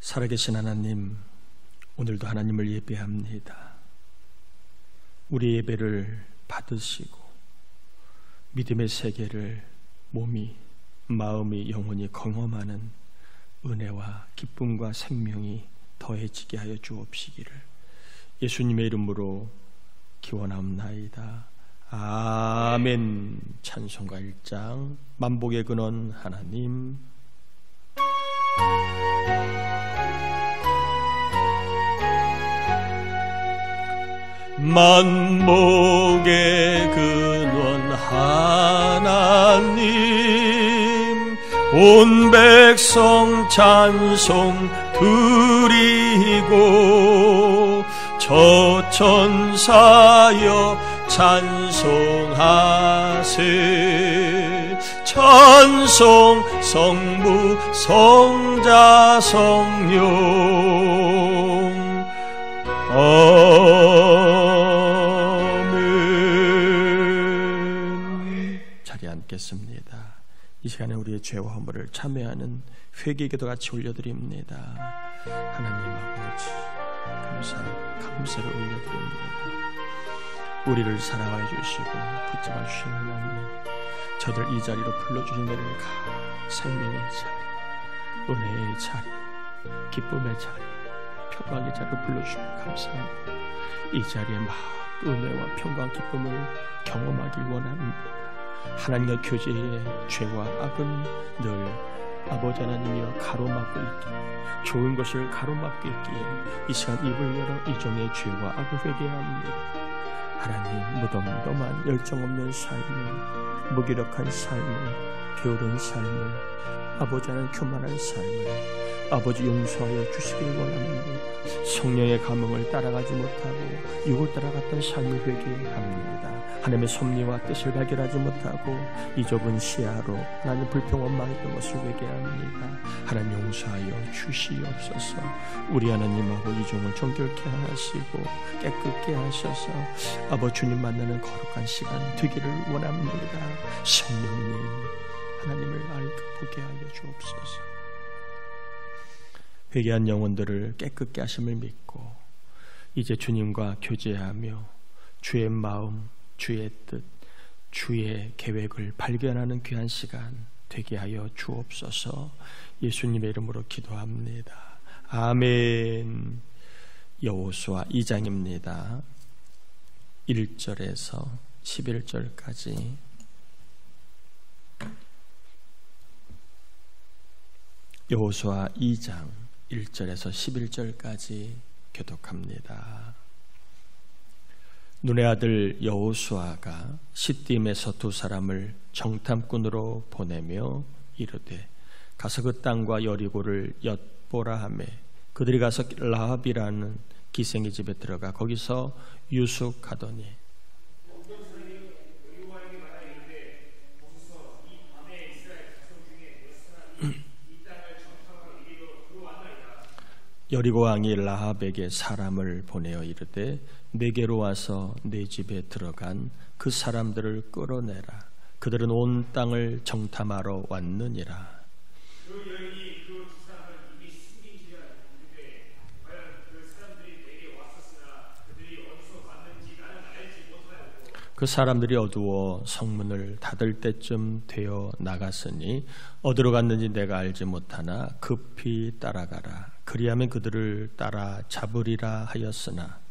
살아계신 하나님, 오늘도 하나님을 예배합니다. 우리 예배를 받으시고 믿음의 세계를 몸이, 마음이, 영혼이 경험하는 은혜와 기쁨과 생명이 더해지게 하여 주옵시기를 예수님의 이름으로 기원하옵나이다. 아멘. 찬송가 1장 만복의 근원 하나님. 만복의 근원 하나님, 온 백성 찬송 드리고 저천사여 찬송하세. 찬송 성부 성자 성령 아멘. 자리에 앉겠습니다. 이 시간에 우리의 죄와 허물을 참회하는 회개 기도 같이 올려드립니다. 하나님 아버지, 감사를 올려드립니다. 우리를 사랑하여 주시고 붙잡아 주신 하나님, 저들 이 자리로 불러주신 은혜를 생명의 자리, 은혜의 자리, 기쁨의 자리, 평강의 자리로 불러주시고 감사합니다. 이 자리에 막 은혜와 평강, 기쁨을 경험하길 원합니다. 하나님과 교제의 죄와 악은 늘 아버지 하나님이여 가로막고 있기에, 좋은 것을 가로막고 있기에 이 시간 입을 열어 이 종의 죄와 악을 회개합니다. 하나님, 무덤덤한 열정 없는 삶을, 무기력한 삶을, 게으른 삶을, 아버지 하나님 교만한 삶을 아버지 용서하여 주시길 원합니다. 성령의 감흥을 따라가지 못하고 육을 따라갔던 삶을 회개합니다. 하나님의 섭리와 뜻을 발견하지 못하고 이 좁은 시야로 나는 불평원 망했던 것을 회개합니다. 하나님 용서하여 주시옵소서. 우리 하나님 아버지 종을 정결케 하시고 깨끗게 하셔서 아버지 주님 만나는 거룩한 시간 되기를 원합니다. 성령님, 하나님을 알고 보게 하여 주옵소서. 회개한 영혼들을 깨끗게 하심을 믿고 이제 주님과 교제하며 주의 마음, 주의 뜻, 주의 계획을 발견하는 귀한 시간 되게 하여 주옵소서. 예수님의 이름으로 기도합니다. 아멘. 여호수아 2장입니다. 1절에서 11절까지. 여호수아 2장 1절에서 11절까지 교독합니다. 눈의 아들 여호수아가 시딤에서 두 사람을 정탐꾼으로 보내며 이르되 가서 그 땅과 여리고를 엿보라 하매 그들이 가서 라합이라는 기생의 집에 들어가 거기서 유숙하더니 여리고 왕이 라합에게 사람을 보내어 이르되 내게로 와서 내 집에 들어간 그 사람들을 끌어내라. 그들은 온 땅을 정탐하러 왔느니라. 그 여인이 그 두 사람을 이미 숨긴 줄 알았는데 과연 그 사람들이 내게 왔었으나 그들이 어디서 왔는지 나는 알지 못하였고 그 사람들이 어두워 성문을 닫을 때쯤 되어 나갔으니 어디로 갔는지 내가 알지 못하나 급히 따라가라. 그리하면 그들을 따라 잡으리라 하였으나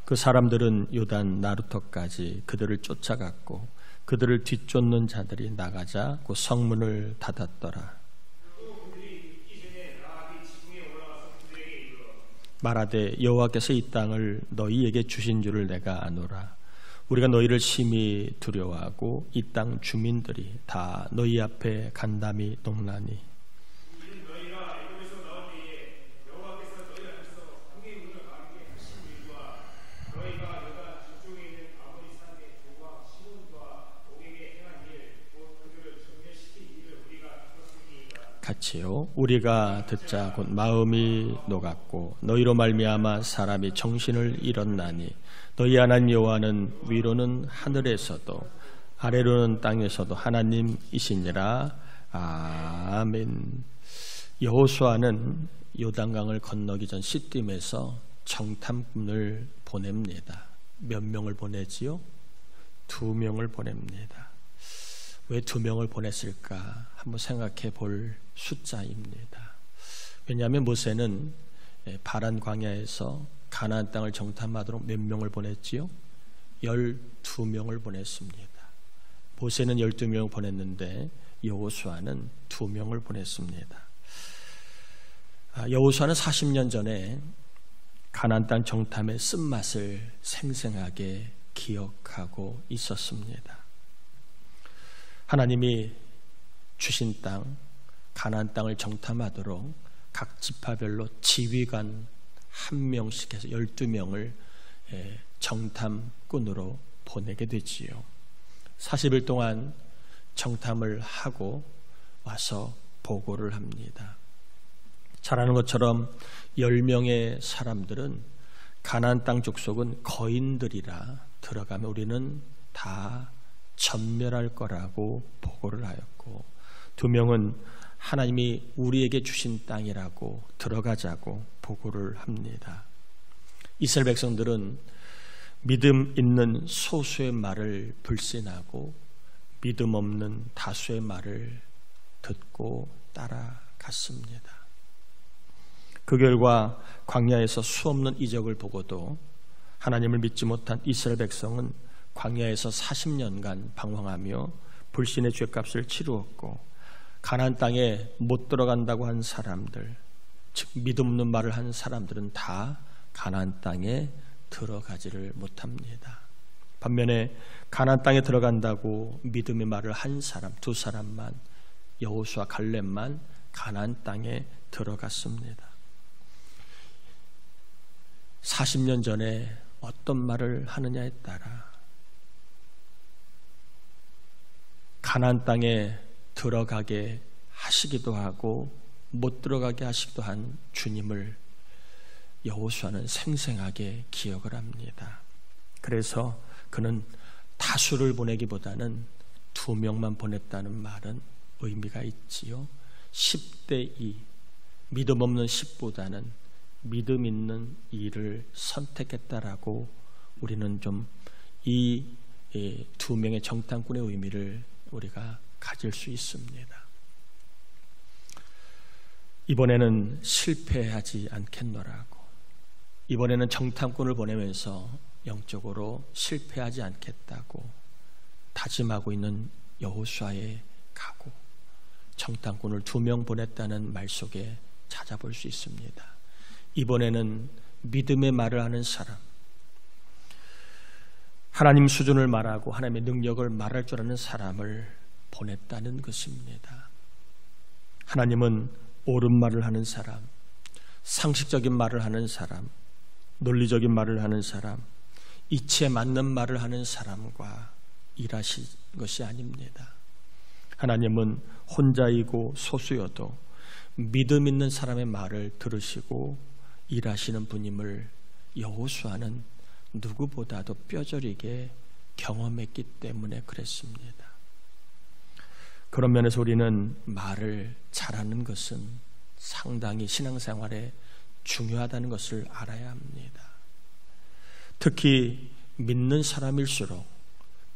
그 사람들은 요단 나루터까지 그들을 쫓아갔고 그들을 뒤쫓는 자들이 나가자 그 성문을 닫았더라. 말하되 여호와께서 이 땅을 너희에게 주신 줄을 내가 아노라. 우리가 너희를 심히 두려워하고 이 땅 주민들이 다 너희 앞에 간담이 농나니 같이요. 우리가 듣자 곧 마음이 녹았고 너희로 말미암아 사람이 정신을 잃었나니 너희 하나님 여호와는 위로는 하늘에서도 아래로는 땅에서도 하나님이시니라. 아멘. 여호수아는 요단강을 건너기 전 시딤에서 정탐꾼을 보냅니다. 몇 명을 보내지요? 2명을 보냅니다. 왜 2명을 보냈을까? 한번 생각해 볼 숫자입니다. 왜냐하면 모세는 바란 광야에서 가나안 땅을 정탐하도록 몇 명을 보냈지요? 12명을 보냈습니다. 모세는 12명을 보냈는데 여호수아는 2명을 보냈습니다. 여호수아는 40년 전에 가나안 땅 정탐의 쓴맛을 생생하게 기억하고 있었습니다. 하나님이 주신 땅 가나안 땅을 정탐하도록 각 지파별로 지휘관 1명씩 해서 12명을 정탐꾼으로 보내게 되지요. 40일 동안 정탐을 하고 와서 보고를 합니다. 잘 아는 것처럼 10명의 사람들은 가나안 땅 족속은 거인들이라 들어가면 우리는 다 전멸할 거라고 보고를 하였고, 2명은 하나님이 우리에게 주신 땅이라고 들어가자고 보고를 합니다. 이스라엘 백성들은 믿음 있는 소수의 말을 불신하고 믿음 없는 다수의 말을 듣고 따라갔습니다. 그 결과 광야에서 수없는 이적을 보고도 하나님을 믿지 못한 이스라엘 백성은 광야에서 40년간 방황하며 불신의 죄값을 치루었고, 가나안 땅에 못 들어간다고 한 사람들, 즉 믿음 없는 말을 한 사람들은 다 가나안 땅에 들어가지를 못합니다. 반면에 가나안 땅에 들어간다고 믿음의 말을 한 사람, 2사람만, 여호수아 갈렙만 가나안 땅에 들어갔습니다. 40년 전에 어떤 말을 하느냐에 따라 가나안 땅에 들어가게 하시기도 하고 못 들어가게 하시기도 한 주님을 여호수아는 생생하게 기억을 합니다. 그래서 그는 다수를 보내기보다는 2명만 보냈다는 말은 의미가 있지요. 10대 2, 믿음 없는 10보다는 믿음 있는 2를 선택했다라고 우리는 좀 이 2명의 정탐꾼의 의미를 우리가 가질 수 있습니다. 이번에는 실패하지 않겠노라고, 이번에는 정탐꾼을 보내면서 영적으로 실패하지 않겠다고 다짐하고 있는 여호수아의 각오, 정탐꾼을 2명 보냈다는 말 속에 찾아볼 수 있습니다. 이번에는 믿음의 말을 하는 사람, 하나님 수준을 말하고 하나님의 능력을 말할 줄 아는 사람을 보냈다는 것입니다. 하나님은 옳은 말을 하는 사람, 상식적인 말을 하는 사람, 논리적인 말을 하는 사람, 이치에 맞는 말을 하는 사람과 일하신 것이 아닙니다. 하나님은 혼자이고 소수여도 믿음 있는 사람의 말을 들으시고 일하시는 분임을 여호수아는 누구보다도 뼈저리게 경험했기 때문에 그랬습니다. 그런 면에서 우리는 말을 잘하는 것은 상당히 신앙생활에 중요하다는 것을 알아야 합니다. 특히 믿는 사람일수록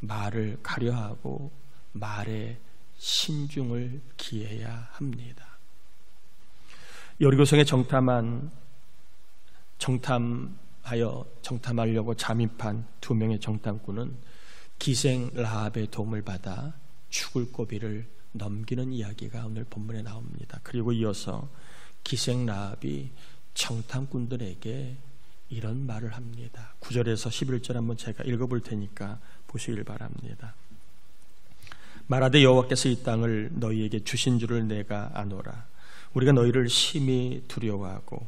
말을 가려하고 말에 신중을 기해야 합니다. 여리고성에 정탐하려고 잠입한 2명의 정탐꾼은 기생 라합의 도움을 받아 죽을 고비를 넘기는 이야기가 오늘 본문에 나옵니다. 그리고 이어서 기생 라합이 정탐꾼들에게 이런 말을 합니다. 9절에서 11절 한번 제가 읽어볼 테니까 보시길 바랍니다. 말하되 여호와께서 이 땅을 너희에게 주신 줄을 내가 아노라. 우리가 너희를 심히 두려워하고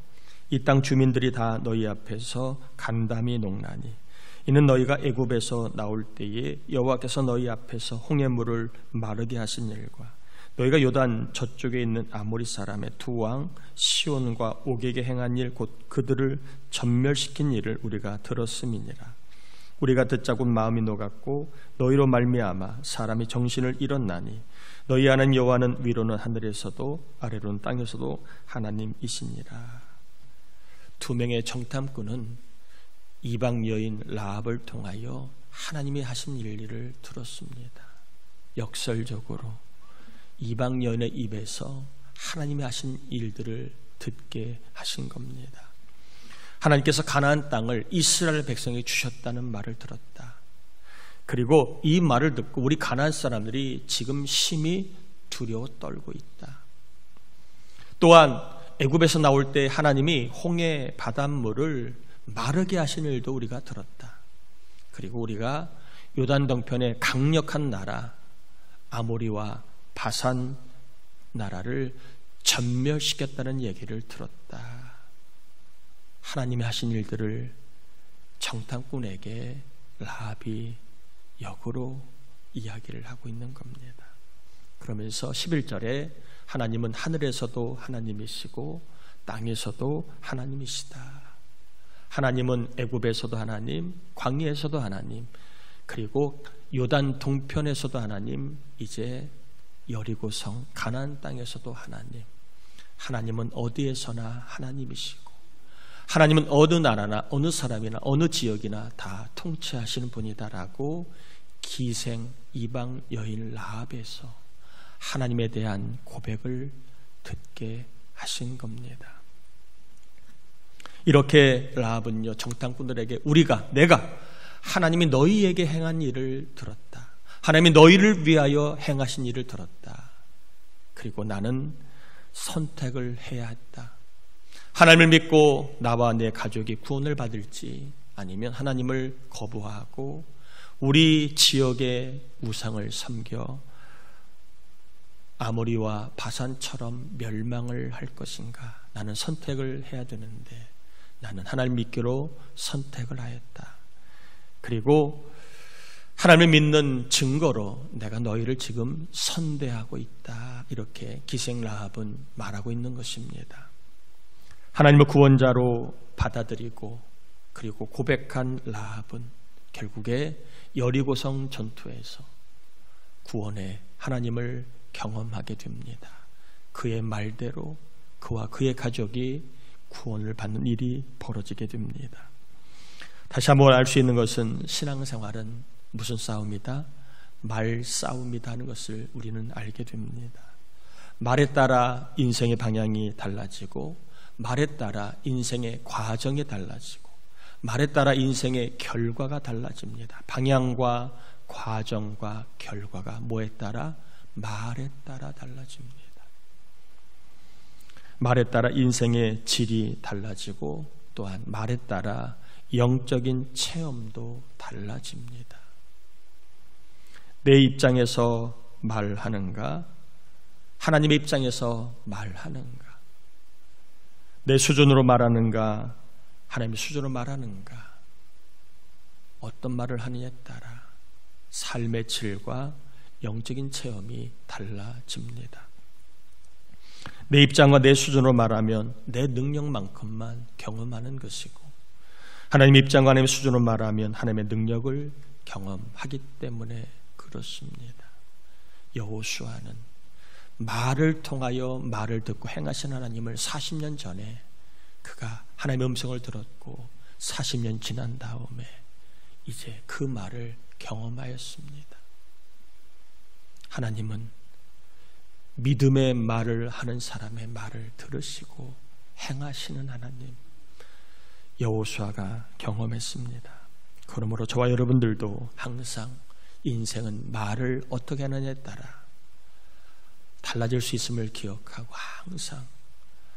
이 땅 주민들이 다 너희 앞에서 간담이 녹나니 이는 너희가 애굽에서 나올 때에 여호와께서 너희 앞에서 홍해물을 마르게 하신 일과 너희가 요단 저쪽에 있는 아모리 사람의 두 왕 시온과 옥에게 행한 일 곧 그들을 전멸시킨 일을 우리가 들었음이니라. 우리가 듣자고 마음이 녹았고 너희로 말미암아 사람이 정신을 잃었나니 너희 아는 여호와는 위로는 하늘에서도 아래로는 땅에서도 하나님이시니라. 두 명의 정탐꾼은 이방 여인 라합을 통하여 하나님이 하신 일들을 들었습니다. 역설적으로 이방 여인의 입에서 하나님이 하신 일들을 듣게 하신 겁니다. 하나님께서 가나안 땅을 이스라엘 백성에게 주셨다는 말을 들었다. 그리고 이 말을 듣고 우리 가나안 사람들이 지금 심히 두려워 떨고 있다. 또한 애굽에서 나올 때 하나님이 홍해 바닷물을 마르게 하신 일도 우리가 들었다. 그리고 우리가 요단 동편의 강력한 나라 아모리와 바산 나라를 전멸시켰다는 얘기를 들었다. 하나님이 하신 일들을 정탐꾼에게 라합이 역으로 이야기를 하고 있는 겁니다. 그러면서 11절에 하나님은 하늘에서도 하나님이시고 땅에서도 하나님이시다. 하나님은 애굽에서도 하나님, 광야에서도 하나님, 그리고 요단 동편에서도 하나님, 이제 여리고성 가나안 땅에서도 하나님. 하나님은 어디에서나 하나님이시고 하나님은 어느 나라나 어느 사람이나 어느 지역이나 다 통치하시는 분이다라고 기생 이방 여인 라합에서 하나님에 대한 고백을 듣게 하신 겁니다. 이렇게 라합은요, 정탐꾼들에게 내가 하나님이 너희에게 행한 일을 들었다. 하나님이 너희를 위하여 행하신 일을 들었다. 그리고 나는 선택을 해야 했다. 하나님을 믿고 나와 내 가족이 구원을 받을지 아니면 하나님을 거부하고 우리 지역의 우상을 섬겨 아모리와 바산처럼 멸망을 할 것인가. 나는 선택을 해야 되는데 나는 하나님 믿기로 선택을 하였다. 그리고 하나님을 믿는 증거로 내가 너희를 지금 선대하고 있다. 이렇게 기생 라합은 말하고 있는 것입니다. 하나님을 구원자로 받아들이고 그리고 고백한 라합은 결국에 여리고성 전투에서 구원의 하나님을 경험하게 됩니다. 그의 말대로 그와 그의 가족이 구원을 받는 일이 벌어지게 됩니다. 다시 한번 알 수 있는 것은 신앙생활은 무슨 싸움이다? 말싸움이다 하는 것을 우리는 알게 됩니다. 말에 따라 인생의 방향이 달라지고 말에 따라 인생의 과정이 달라지고 말에 따라 인생의 결과가 달라집니다. 방향과 과정과 결과가 뭐에 따라? 말에 따라 달라집니다. 말에 따라 인생의 질이 달라지고 또한 말에 따라 영적인 체험도 달라집니다. 내 입장에서 말하는가? 하나님의 입장에서 말하는가? 내 수준으로 말하는가? 하나님의 수준으로 말하는가? 어떤 말을 하느냐에 따라 삶의 질과 영적인 체험이 달라집니다. 내 입장과 내 수준으로 말하면 내 능력만큼만 경험하는 것이고 하나님의 입장과 하나님의 수준으로 말하면 하나님의 능력을 경험하기 때문에 그렇습니다. 여호수아는 말을 통하여 말을 듣고 행하신 하나님을 40년 전에 그가 하나님의 음성을 들었고 40년 지난 다음에 이제 그 말을 경험하였습니다. 하나님은 믿음의 말을 하는 사람의 말을 들으시고 행하시는 하나님, 여호수아가 경험했습니다. 그러므로 저와 여러분들도 항상 인생은 말을 어떻게 하느냐에 따라 달라질 수 있음을 기억하고 항상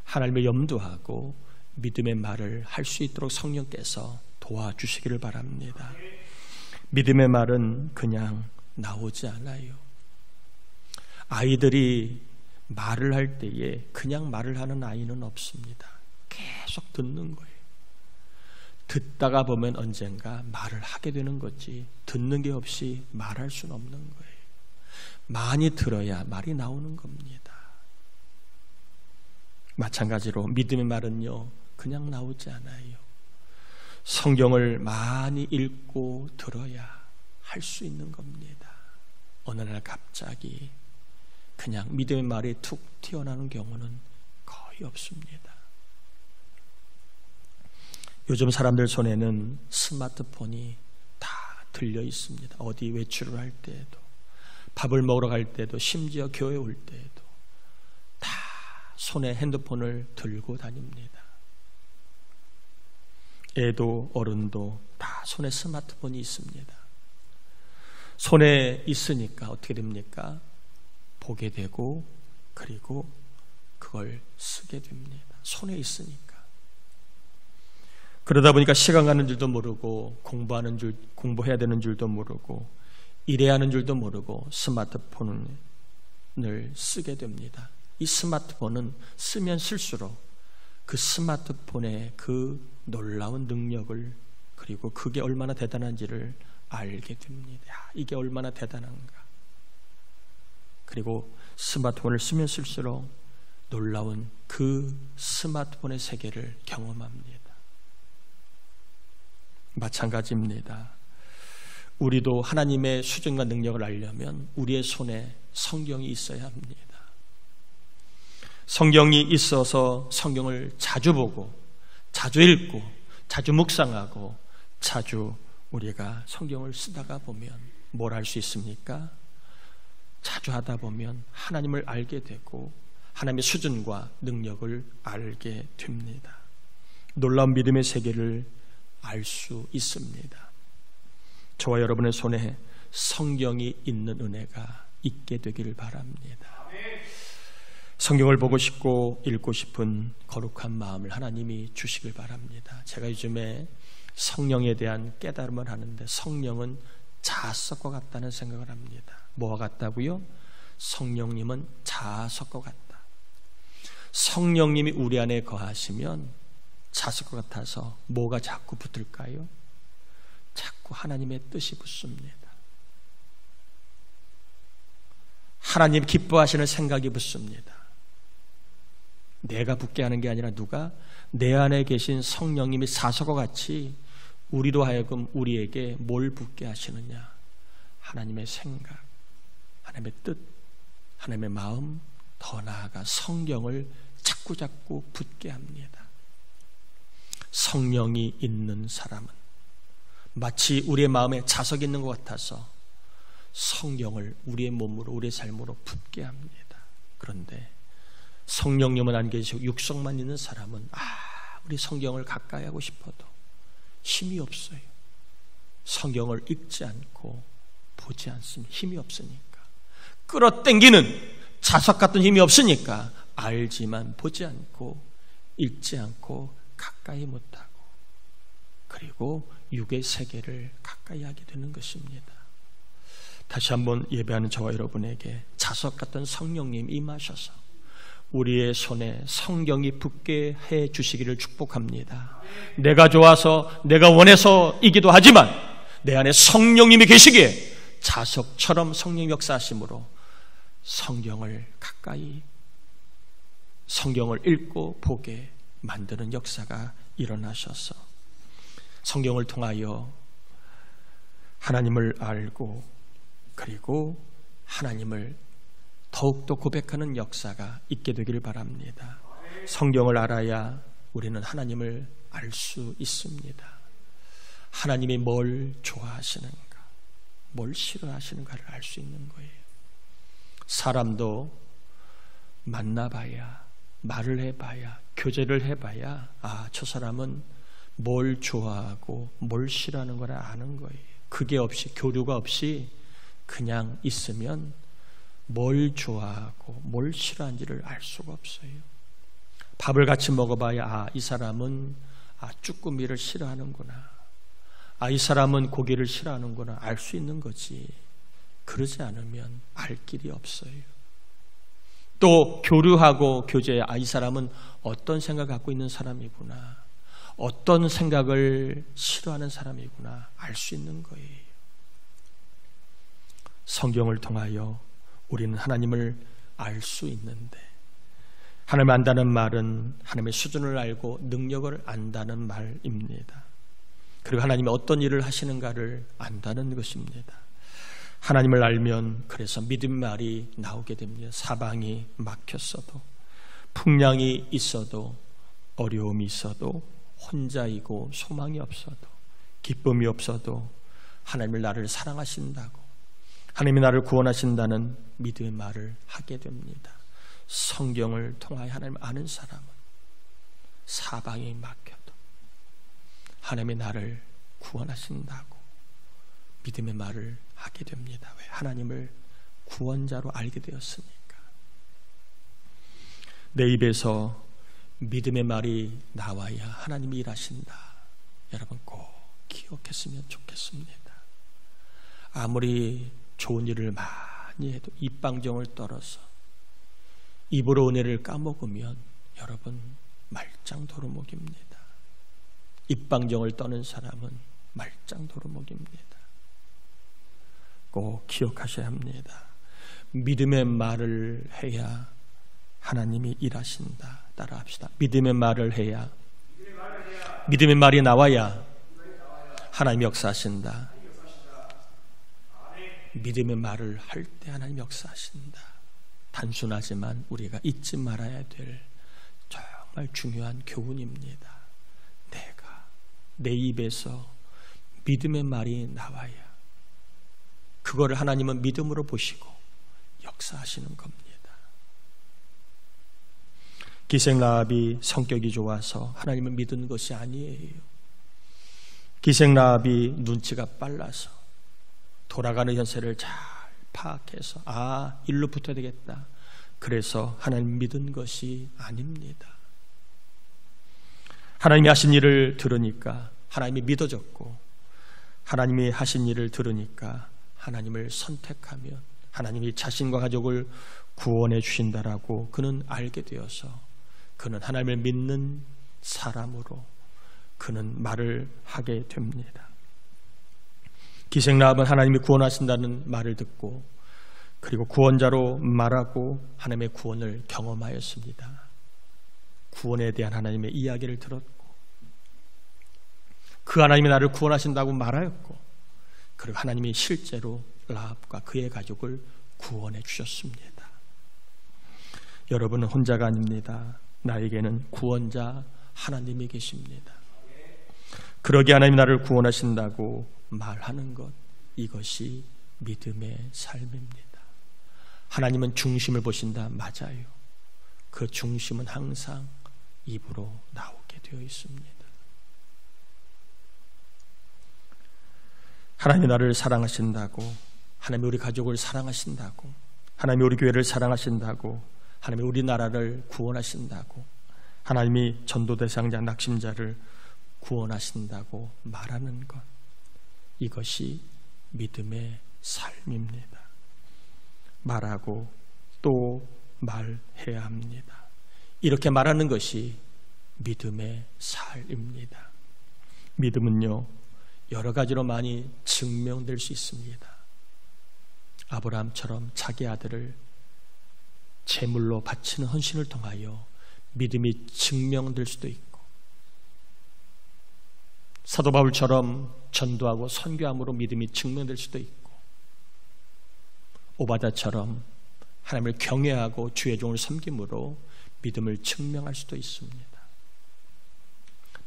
하나님을 염두하고 믿음의 말을 할 수 있도록 성령께서 도와주시기를 바랍니다. 믿음의 말은 그냥 나오지 않아요. 아이들이 말을 할 때에 그냥 말을 하는 아이는 없습니다. 계속 듣는 거예요. 듣다가 보면 언젠가 말을 하게 되는 거지 듣는 게 없이 말할 수는 없는 거예요. 많이 들어야 말이 나오는 겁니다. 마찬가지로 믿음의 말은요 그냥 나오지 않아요. 성경을 많이 읽고 들어야 할 수 있는 겁니다. 어느 날 갑자기 그냥 믿음의 말이 툭 튀어나오는 경우는 거의 없습니다. 요즘 사람들 손에는 스마트폰이 다 들려 있습니다. 어디 외출을 할 때에도, 밥을 먹으러 갈 때도, 심지어 교회 올 때에도 다 손에 핸드폰을 들고 다닙니다. 애도 어른도 다 손에 스마트폰이 있습니다. 손에 있으니까 어떻게 됩니까? 보게 되고 그리고 그걸 쓰게 됩니다. 손에 있으니까. 그러다 보니까 시간 가는 줄도 모르고 공부해야 되는 줄도 모르고 일해야 하는 줄도 모르고 스마트폰을 쓰게 됩니다. 이 스마트폰은 쓰면 쓸수록 그 스마트폰의 그 놀라운 능력을, 그리고 그게 얼마나 대단한지를 알게 됩니다. 이게 얼마나 대단한가. 그리고 스마트폰을 쓰면 쓸수록 놀라운 그 스마트폰의 세계를 경험합니다. 마찬가지입니다. 우리도 하나님의 수준과 능력을 알려면 우리의 손에 성경이 있어야 합니다. 성경이 있어서 성경을 자주 보고 자주 읽고 자주 묵상하고 자주 우리가 성경을 쓰다가 보면 뭘 할 수 있습니까? 자주 하다 보면 하나님을 알게 되고 하나님의 수준과 능력을 알게 됩니다. 놀라운 믿음의 세계를 알 수 있습니다. 저와 여러분의 손에 성경이 있는 은혜가 있게 되기를 바랍니다. 성경을 보고 싶고 읽고 싶은 거룩한 마음을 하나님이 주시길 바랍니다. 제가 요즘에 성령에 대한 깨달음을 하는데, 성령은 자석과 같다는 생각을 합니다. 뭐와 같다고요? 성령님은 자석과 같다. 성령님이 우리 안에 거하시면 자석과 같아서 뭐가 자꾸 붙을까요? 자꾸 하나님의 뜻이 붙습니다. 하나님 기뻐하시는 생각이 붙습니다. 내가 붙게 하는 게 아니라 누가? 내 안에 계신 성령님이 자석과 같이 우리로 하여금 우리에게 뭘 붙게 하시느냐? 하나님의 생각, 하나님의 뜻, 하나님의 마음, 더 나아가 성경을 자꾸자꾸 붙게 합니다. 성령이 있는 사람은 마치 우리의 마음에 자석이 있는 것 같아서 성경을 우리의 몸으로, 우리의 삶으로 붙게 합니다. 그런데 성령님은 안 계시고 육성만 있는 사람은 우리 성경을 가까이 하고 싶어도 힘이 없어요. 성경을 읽지 않고 보지 않습니다. 힘이 없으니까. 끌어당기는 자석 같은 힘이 없으니까 알지만 보지 않고 읽지 않고 가까이 못하고, 그리고 육의 세계를 가까이 하게 되는 것입니다. 다시 한번 예배하는 저와 여러분에게 자석 같은 성령님 임하셔서 우리의 손에 성경이 붙게 해 주시기를 축복합니다. 내가 좋아서 내가 원해서이기도 하지만 내 안에 성령님이 계시기에 자석처럼 성령 역사하심으로 성경을 가까이, 성경을 읽고 보게 만드는 역사가 일어나셔서 성경을 통하여 하나님을 알고 그리고 하나님을 더욱더 고백하는 역사가 있게 되기를 바랍니다. 성경을 알아야 우리는 하나님을 알 수 있습니다. 하나님이 뭘 좋아하시는가, 뭘 싫어하시는가를 알 수 있는 거예요. 사람도 만나봐야, 말을 해봐야, 교제를 해봐야 저 사람은 뭘 좋아하고 뭘 싫어하는 걸 아는 거예요. 그게 없이, 교류가 없이 그냥 있으면 뭘 좋아하고 뭘 싫어하는지를 알 수가 없어요. 밥을 같이 먹어봐야 이 사람은 쭈꾸미를 싫어하는구나, 이 사람은 고기를 싫어하는구나 알 수 있는 거지. 그러지 않으면 알 길이 없어요. 또 교류하고 교제해 이 사람은 어떤 생각을 갖고 있는 사람이구나, 어떤 생각을 싫어하는 사람이구나 알 수 있는 거예요. 성경을 통하여 우리는 하나님을 알 수 있는데, 하나님을 안다는 말은 하나님의 수준을 알고 능력을 안다는 말입니다. 그리고 하나님이 어떤 일을 하시는가를 안다는 것입니다. 하나님을 알면 그래서 믿음의 말이 나오게 됩니다. 사방이 막혔어도, 풍랑이 있어도, 어려움이 있어도, 혼자이고 소망이 없어도, 기쁨이 없어도 하나님을 나를 사랑하신다고, 하나님이 나를 구원하신다는 믿음의 말을 하게 됩니다. 성경을 통하여 하나님을 아는 사람은 사방이 막혀도 하나님이 나를 구원하신다고 믿음의 말을 하게 됩니다. 왜? 하나님을 구원자로 알게 되었으니까. 내 입에서 믿음의 말이 나와야 하나님이 일하신다. 여러분 꼭 기억했으면 좋겠습니다. 아무리 좋은 일을 많이 해도 입방정을 떨어서 입으로 은혜를 까먹으면 여러분 말짱 도루묵입니다. 입방정을 떠는 사람은 말짱 도루묵입니다. 꼭 기억하셔야 합니다. 믿음의 말을 해야 하나님이 일하신다. 따라합시다. 믿음의 말을 해야, 믿음의 말이 나와야 하나님이 역사하신다. 믿음의 말을 할 때 하나님 역사하신다. 단순하지만 우리가 잊지 말아야 될 정말 중요한 교훈입니다. 내가 내 입에서 믿음의 말이 나와야 그거를 하나님은 믿음으로 보시고 역사하시는 겁니다. 기생라합이 성격이 좋아서 하나님을 믿은 것이 아니에요. 기생라합이 눈치가 빨라서 돌아가는 현세를 잘 파악해서 일로 붙어야 되겠다. 그래서 하나님 믿은 것이 아닙니다. 하나님이 하신 일을 들으니까 하나님이 믿어졌고, 하나님이 하신 일을 들으니까 하나님을 선택하면 하나님이 자신과 가족을 구원해 주신다라고 그는 알게 되어서 그는 하나님을 믿는 사람으로 그는 말을 하게 됩니다. 기생라합은 하나님이 구원하신다는 말을 듣고 그리고 구원자로 말하고 하나님의 구원을 경험하였습니다. 구원에 대한 하나님의 이야기를 들었고 그 하나님이 나를 구원하신다고 말하였고 그리고 하나님이 실제로 라합과 그의 가족을 구원해 주셨습니다. 여러분은 혼자가 아닙니다. 나에게는 구원자 하나님이 계십니다. 그러기에 하나님이 나를 구원하신다고 말하는 것, 이것이 믿음의 삶입니다. 하나님은 중심을 보신다. 맞아요. 그 중심은 항상 입으로 나오게 되어 있습니다. 하나님이 나를 사랑하신다고, 하나님이 우리 가족을 사랑하신다고, 하나님이 우리 교회를 사랑하신다고, 하나님이 우리나라를 구원하신다고, 하나님이 전도 대상자 낙심자를 구원하신다고 말하는 것, 이것이 믿음의 삶입니다. 말하고 또 말해야 합니다. 이렇게 말하는 것이 믿음의 삶입니다. 믿음은요, 여러 가지로 많이 증명될 수 있습니다. 아브라함처럼 자기 아들을 제물로 바치는 헌신을 통하여 믿음이 증명될 수도 있고, 사도 바울처럼 전도하고 선교함으로 믿음이 증명될 수도 있고, 오바다처럼 하나님을 경외하고 주의 종을 섬김으로 믿음을 증명할 수도 있습니다.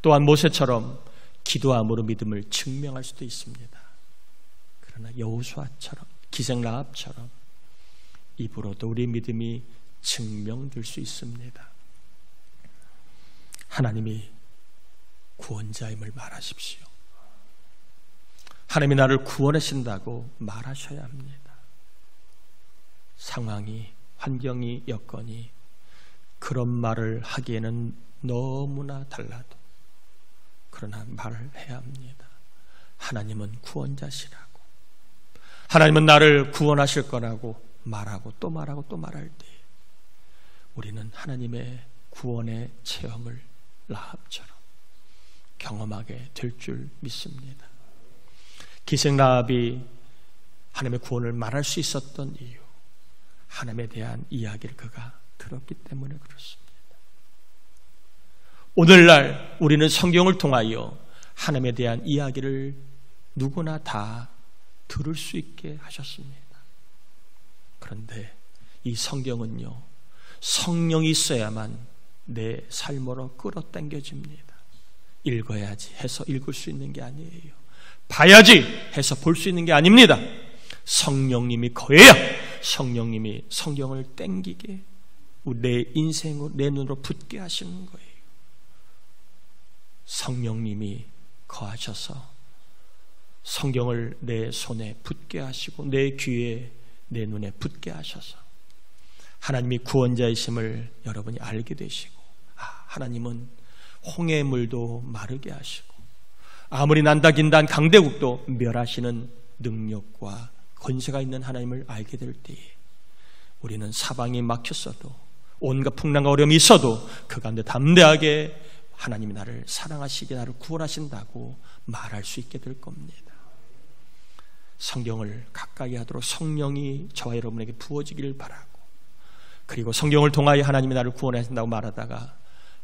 또한 모세처럼 기도함으로 믿음을 증명할 수도 있습니다. 그러나 여호수아처럼, 기생라합처럼 입으로도 우리 믿음이 증명될 수 있습니다. 하나님이 구원자임을 말하십시오. 하나님이 나를 구원하신다고 말하셔야 합니다. 상황이, 환경이, 여건이 그런 말을 하기에는 너무나 달라도 그러나 말을 해야 합니다. 하나님은 구원자시라고, 하나님은 나를 구원하실 거라고 말하고 또 말하고 또 말할 때 우리는 하나님의 구원의 체험을 라합처럼 경험하게 될 줄 믿습니다. 기생라합이 하나님의 구원을 말할 수 있었던 이유, 하나님에 대한 이야기를 그가 들었기 때문에 그렇습니다. 오늘날 우리는 성경을 통하여 하나님에 대한 이야기를 누구나 다 들을 수 있게 하셨습니다. 그런데 이 성경은요, 성령이 있어야만 내 삶으로 끌어당겨집니다. 읽어야지 해서 읽을 수 있는 게 아니에요. 봐야지 해서 볼 수 있는 게 아닙니다. 성령님이 거해야 성령님이 성경을 땡기게 내 인생으로, 내 눈으로 붙게 하시는 거예요. 성령님이 거하셔서 성경을 내 손에 붙게 하시고 내 귀에, 내 눈에 붙게 하셔서 하나님이 구원자이심을 여러분이 알게 되시고, 하나님은 홍해물도 마르게 하시고 아무리 난다긴단 강대국도 멸하시는 능력과 권세가 있는 하나님을 알게 될 때에 우리는 사방이 막혔어도, 온갖 풍랑과 어려움이 있어도 그 가운데 담대하게 하나님이 나를 사랑하시게, 나를 구원하신다고 말할 수 있게 될 겁니다. 성경을 가까이 하도록 성령이 저와 여러분에게 부어지기를 바라고, 그리고 성경을 통하여 하나님이 나를 구원하신다고 말하다가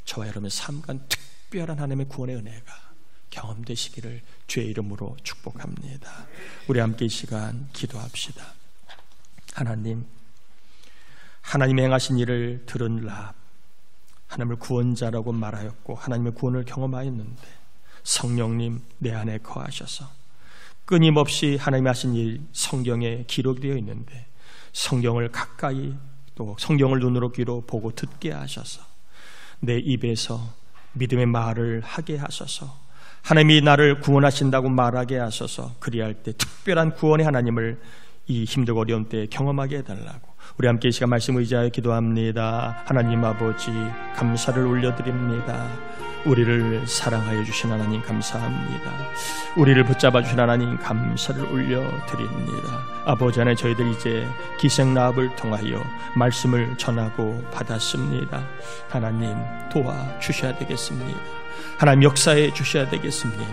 저와 여러분의 삶과 특별한 하나님의 구원의 은혜가 경험되시기를 주의 이름으로 축복합니다. 우리 함께 이 시간 기도합시다. 하나님, 하나님이 행하신 일을 들은 라합, 하나님을 구원자라고 말하였고 하나님의 구원을 경험하였는데 성령님 내 안에 거하셔서 끊임없이 하나님이 하신 일 성경에 기록되어 있는데 성경을 가까이, 또 성경을 눈으로 귀로 보고 듣게 하셔서 내 입에서 믿음의 말을 하게 하셔서 하나님이 나를 구원하신다고 말하게 하셔서 그리할 때 특별한 구원의 하나님을 이 힘들고 어려운 때에 경험하게 해달라고 우리 함께 이 시간 말씀 의지하여 기도합니다. 하나님 아버지, 감사를 올려드립니다. 우리를 사랑하여 주신 하나님 감사합니다. 우리를 붙잡아 주신 하나님 감사를 올려드립니다. 아버지 안에 저희들 이제 기생 라합을 통하여 말씀을 전하고 받았습니다. 하나님 도와주셔야 되겠습니다. 하나님 역사해 주셔야 되겠습니다.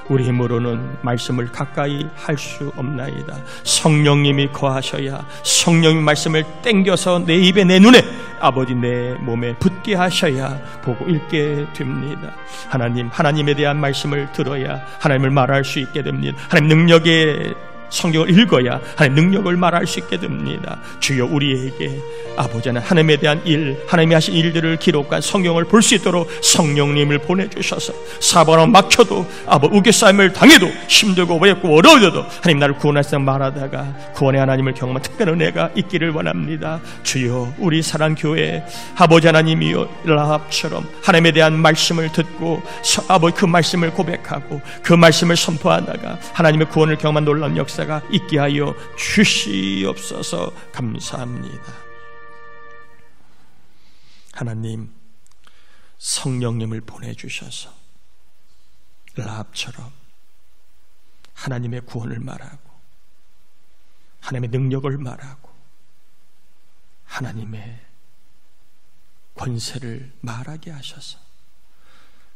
우리 힘으로는 말씀을 가까이 할 수 없나이다. 성령님이 거하셔야, 성령님 말씀을 땡겨서 내 입에, 내 눈에, 아버지 내 몸에 붙게 하셔야 보고 읽게 됩니다. 하나님, 하나님에 대한 말씀을 들어야 하나님을 말할 수 있게 됩니다. 하나님 능력의 성경을 읽어야 하나님 능력을 말할 수 있게 됩니다. 주여 우리에게 아버지는 하나님에 대한 일, 하나님이 하신 일들을 기록한 성경을 볼 수 있도록 성령님을 보내주셔서 사방으로 막혀도 우겨싸임을 당해도 힘들고 어렵고 어려워도 하나님 나를 구원하시다 말하다가 구원의 하나님을 경험한 특별한 은혜가 있기를 원합니다. 주여 우리 사랑교회 아버지 하나님이여 라합처럼 하나님에 대한 말씀을 듣고 아버지 그 말씀을 고백하고 그 말씀을 선포하다가 하나님의 구원을 경험한 놀라운 역사가 있게 하여 주시옵소서. 감사합니다. 하나님, 성령님을 보내주셔서 라합처럼 하나님의 구원을 말하고 하나님의 능력을 말하고 하나님의 권세를 말하게 하셔서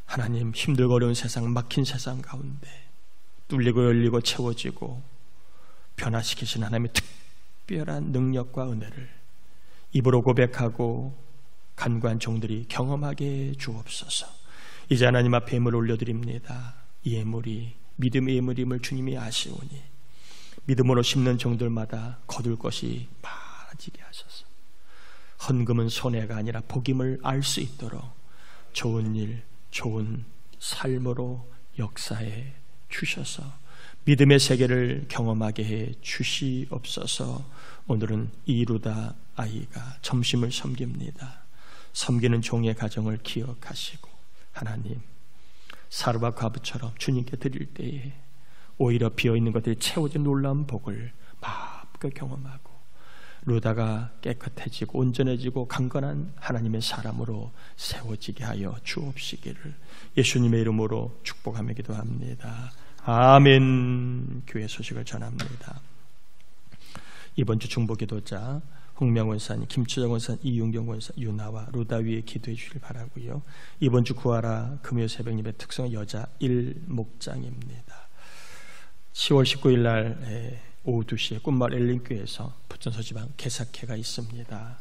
하나님 힘들고 어려운 세상, 막힌 세상 가운데 뚫리고 열리고 채워지고 변화시키신 하나님의 특별한 능력과 은혜를 입으로 고백하고 간구한 종들이 경험하게 주옵소서. 이제 하나님 앞에 예물 올려드립니다. 이 예물이 믿음의 예물임을 주님이 아시오니 믿음으로 심는 종들마다 거둘 것이 많아지게 하소서. 헌금은 손해가 아니라 복임을 알 수 있도록 좋은 일, 좋은 삶으로 역사해 주셔서 믿음의 세계를 경험하게 해 주시옵소서. 오늘은 이루다 아이가 점심을 섬깁니다. 섬기는 종의 가정을 기억하시고 하나님, 사르바 과부처럼 주님께 드릴 때에 오히려 비어있는 것들이 채워진 놀라운 복을 마음껏 경험하고 루다가 깨끗해지고 온전해지고 강건한 하나님의 사람으로 세워지게 하여 주옵시기를 예수님의 이름으로 축복하며 기도합니다. 아멘. 교회 소식을 전합니다. 이번 주 중보기도자 홍명 원사님, 김추정 원사님, 이윤경 원사님, 유나와 루다 위에 기도해 주시길 바라고요. 이번 주 구하라 금요 새벽 예배 특성은 여자 1목장입니다. 10월 19일 날 오후 2시에 꿈마을 엘린교회에서 부천서지방 개사회가 있습니다.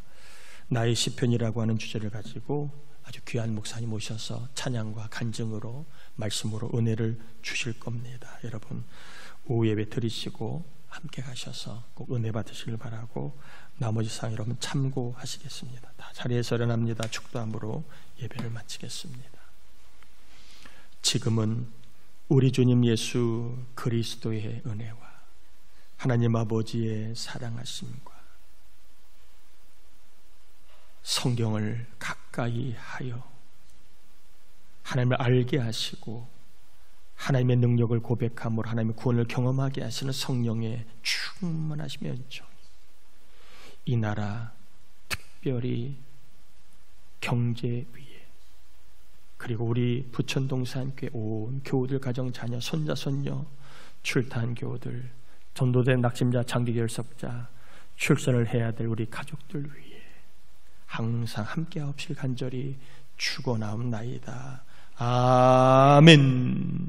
나의 시편이라고 하는 주제를 가지고 아주 귀한 목사님 오셔서 찬양과 간증으로 말씀으로 은혜를 주실 겁니다. 여러분 오후 예배 드리시고 함께 가셔서 꼭 은혜 받으시길 바라고 나머지 사항 여러분 참고하시겠습니다. 다 자리에서 일어납니다. 축도함으로 예배를 마치겠습니다. 지금은 우리 주님 예수 그리스도의 은혜와 하나님 아버지의 사랑하심과 성경을 가까이 하여 하나님을 알게 하시고 하나님의 능력을 고백함으로 하나님의 구원을 경험하게 하시는 성령의 충만하심의 은총이 이 나라 특별히 경제 위에 그리고 우리 부천 동산교회 온 교우들 가정 자녀 손자 손녀 출타한 교우들 전도된 낙심자 장기 결석자 출산을 해야 될 우리 가족들 위해 항상 함께하옵실 간절히 축원하옵나이다. 아멘.